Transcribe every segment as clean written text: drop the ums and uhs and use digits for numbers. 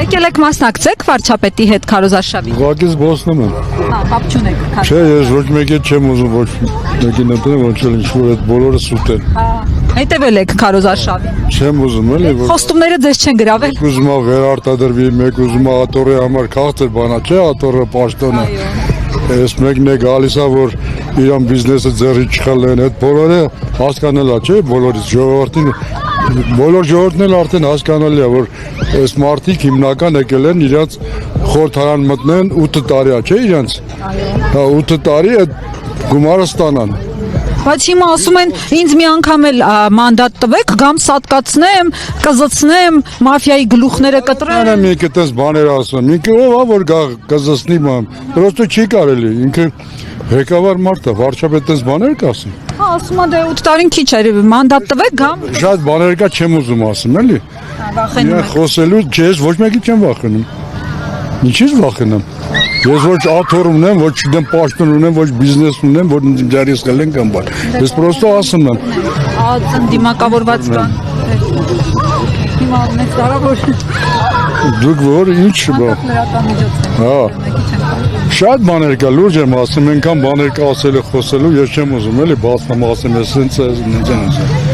Եկել եք մասնակցեք վարչապետի հետ քարոզարշավին։ Ուղղակի զբոսնում եմ։ Հա, կապ չունեք։ Չէ, ես ոչ մեկի չեմ ուզում, ոչ մեկին ընտրեմ, ոչ էլ ինչ-որ այդ բոլորը սուտ են։ Հետևել եք քարոզարշավին։ Չեմ ուզում, էլի, որ Խոստումները ձեզ չեն գրավել։ մեկ ուզում է վերարտադրվի, մեկ ուզում է աթոռի համար քաղցր բանա, չէ, աթոռը պաշտոնը։ Այս մեկն է գալիս է, որ իրան բիզնեսը ձեռի չխլեն, այդ բոլորը հասկանալի է, չէ, բոլորից ժողովրդին, բոլոր ժողովուրդն էլ արդեն հասկանալի է, որ այս մարդիկ հիմնական եկել են իրաց խորհրդարան մտնեն 8 տարի է, չէ, իրանց։ Հա 8 տարի այդ գումարը ստանան։ Բայց հիմա ասում են ինձ մի անգամ էլ մանդատ տվեք, գամ սատկացնեմ, կզծնեմ, մաֆիայի գլուխները կտրեմ։ Անեմ ինքը տես բաներ ասում, ինքը ով է որ գա կզսնի ման, պրոստո չի կարելի, ինքը ղեկավար մարդ է, վարչապետ տես բաներ կասի։ Հա, ասում են դե 8 տարին քիչ էր, մանդատ տվեք, գամ։ Շատ բաներ կա չեմ ուզում ասում, էլի։ Վախենում եք։ Խոսելու չես ոչ մեկի չեմ վախենում։ Ինչի՞ց վախենամ։ Ես ոչ աթոռ ունեմ, ոչ դեմ պաշտոն ունեմ, ոչ բիզնես ունեմ, որ ջարիս գալեն կամ բան։ Ես պրոստո ասում եմ։ Ածն դիմակավորված կան։ Հիմա մեծ կարևոր Դուք որ ինչ բան։ լրատվական միջոց է։ Հա։ Շատ բաներ կա, լուրջ եմ ասում, այնքան բաներ կա ասելու խոսելու, ես չեմ ուզում, էլի բացամ ասեմ, ես ինձ։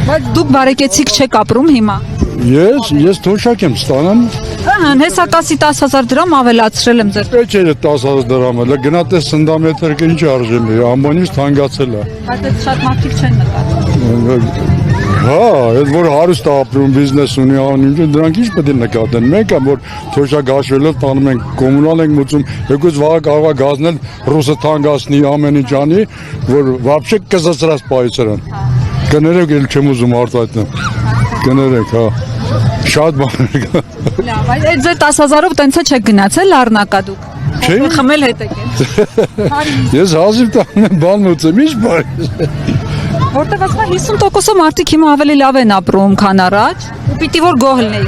Բայց դուք բարեկեցիկ չեք ապրում հիմա։ Ես թոշակ եմ ստանան։ Ահա, հեսակասի 10,000 դրամ ավելացրել եմ ձեր։ Պետք է 10,000 դրամ էլ, գնա տես սնդամետր ինչ արժեն, ամբանից թանկացել է։ Բայց այդ շատ մարդիկ չեն նկատում։ Հա, այդ որ հարուստ ապրում բիզնես ունի անում, դրանք ինչ պետք է նկատեն։ Մեկը որ թոշակ հաշվելով տանում են կոմունալ ենք մուծում, եկուց վաղ կարող է գազնել ռուսը թանկացնի ամեն ինչ անի, որ вообще կզծրած պայծրան։ Կներեք էլ չեմ ուզում արտահայտեմ։ Կներեք, հա։ Շատ բաներ կա։ Լավ, այդ ձեր 10,000-ով տենցը չեք գնացել առնակա դուք։ Չէ։ Խմել հետ եկել։ Ես հազիվ տանում եմ բան մուծեմ, ինչ բան։ Որտեղ ասում են 50%-ը մարդիկ հիմա ավելի լավ են ապրում, քան առաջ, ու պիտի որ գոհ լինեի։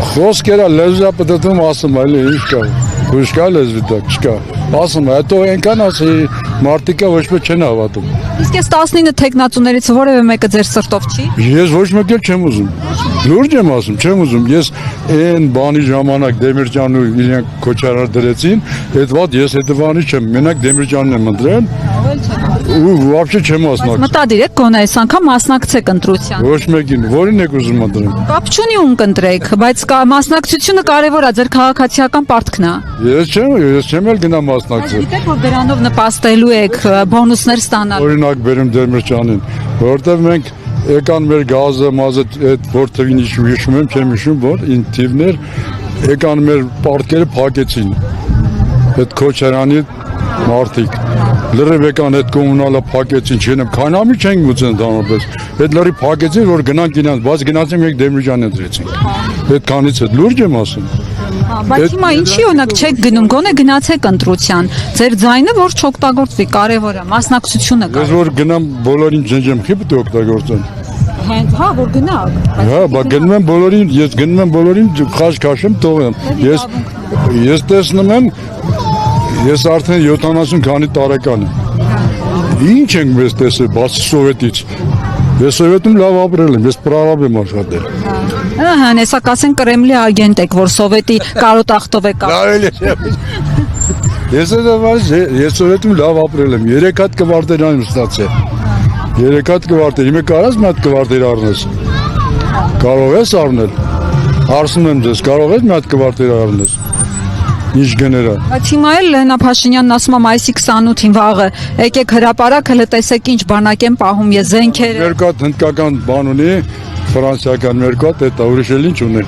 Խոսքերը լեզվա պատտում ասում, այլ ինչ կա։ Ոչ կա լեզվի տակ, չկա։ Ասում, հետո այնքան ասի մարդիկը ոչ մեկ չեն հավատում։ Իսկ այս 19 տեխնացուներից որևէ մեկը ձեր սրտով չի։ Ես ոչ մեկ էլ չեմ ուզում։ Լուրջ եմ ասում, չեմ ուզում։ Ես այն բանի ժամանակ Դեմիրճանն ու իրենք Քոչարյանը դրեցին, այդ վատ ես այդ բանի չեմ, մենակ Դեմիրճանն եմ ընտրել։ Ու вообще չեմ մասնակցել։ Մտադիր եք գոնե այս անգամ մասնակցեք ընտրության։ Ոչ մեկին, որին եք ուզում ընտրել։ Կապ չունի ում կընտրեք, բայց մասնակցությունը կարևոր է, ձեր քաղաքացիական պարտքն է։ Ես չեմ էլ գնա մասնակցել։ Գիտեք որ դրանով նպաստելու եք բոնուսներ ստանալ։ Օրինակ բերեմ Դեմիրճանին, որովհետև մենք եկան մեր գազը, մազը այդ որ թվին հիշում եմ, չեմ հիշում, որ ինտիվներ եկան մեր պարտքերը փակեցին։ Այդ Քոչարյանի մարդիկ լրիվ եկան այդ կոմունալը փակեցին, չենեմ, քանամի չենք մուծեն դանոպես։ Այդ լրիվ փակեցին, որ գնանք իրենց, բայց գնացին մենք Դեմիրճանին դրեցինք։ Այդ քանից այդ լուրջ եմ ասում։ Բայց հիմա ինչի օրինակ չեք գնում, գոնե գնացեք ընտրության։ Ձեր ձայնը որ չօգտագործվի, կարևոր է, մասնակցությունը Ես որ գնամ բոլորին ջնջեմ, խի պետք է օգտագործեմ։ Հենց հա որ գնաք։ Հա, բայց գնում եմ բոլորին, ես գնում եմ բոլորին խաշ քաշեմ, թողեմ։ Ես տեսնում եմ, ես արդեն 70 քանի տարեկան եմ։ Ինչ ենք մեզ տեսել, բացի սովետից։ Ես սովետում լավ ապրել եմ, ես պրարաբ եմ աշխատել։ Ահա, հեսա կասեն Կրեմլի ագենտ եք, որ սովետի կարոտախտով եք։ Ես սովետում լավ ապրել եմ, 3 հատ կվարտեր եմ ստացել։ 3 հատ կվարտեր, հիմա կարաս մի հատ կվարտեր առնես։ Կարող ես առնել։ Հարցնում եմ ձեզ, կարող ես մի հատ կվարտեր առնես։ Ինչ գներա։ Բայց հիմա էլ Լենա Փաշինյանն ասում է մայիսի 28-ին վաղը եկեք հրապարակ, հələ տեսեք ինչ բանակ են պահում, ես զենքերը։ Մեր կատ հնդկական բան ունի, ֆրանսիական մեր կատ, դա ուրիշ էլ ինչ ունի։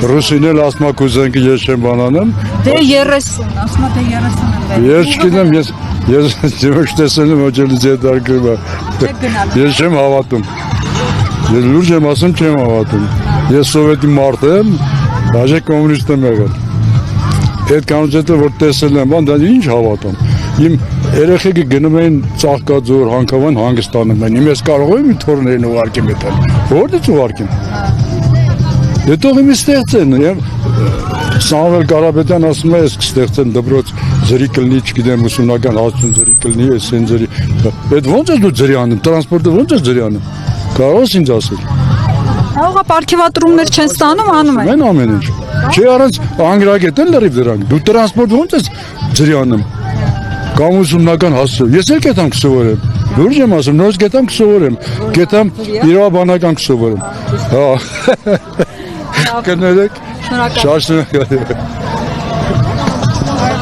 Ռուսին էլ ասում է քո զենքը ես չեմ բանանում։ Դե 30, ասում է դե 30 եմ։ Ես չգիտեմ, ես ոչ տեսել եմ, ոչ էլ ձեդարկում։ Ես չեմ հավատում։ Ես լուրջ եմ ասում, չեմ հավատում։ Ես սովետի մարդ եմ, բաժե կոմունիստ եմ եղել։ Այդ կանոնները որ տեսել եմ, բան դա ինչ հավատամ։ Իմ երեխեքը գնում են Ծաղկաձոր, Հանքավան հանգստանում են։ Իմ ես կարող եմ թորներին ուղարկեմ այդտեղ։ Որտե՞ց ուղարկեմ։ Դե թող իմ ստեղծեն։ Սամվել Կարապետյան ասում է, ես կստեղծեմ դպրոց ձրի կլնի, չգիտեմ, ուսումնական հասցուն ձրի կլնի, էսեն ձրի։ Այդ ո՞նց է դու ձրի անում, տրանսպորտը ո՞նց է ձրի անում։ Կարող ես ինձ ասել։ Հողա պարգևատրումներ չեն ստանում, անում են։ Մեն ամեն ինչ։ Չի առանց անգրագետ են լրիվ դրանք։ Դու տրանսպորտ ոնց ես ջրյանում։ Կամ ուսումնական հասցրել։ Ես էլ կետամ կսովորեմ։ Լուրջ եմ ասում, նորից կետամ կսովորեմ։ Կետամ իրավաբանական կսովորեմ։ Հա։ Կներեք։ Շնորհակալ։ Շատ շնորհակալ։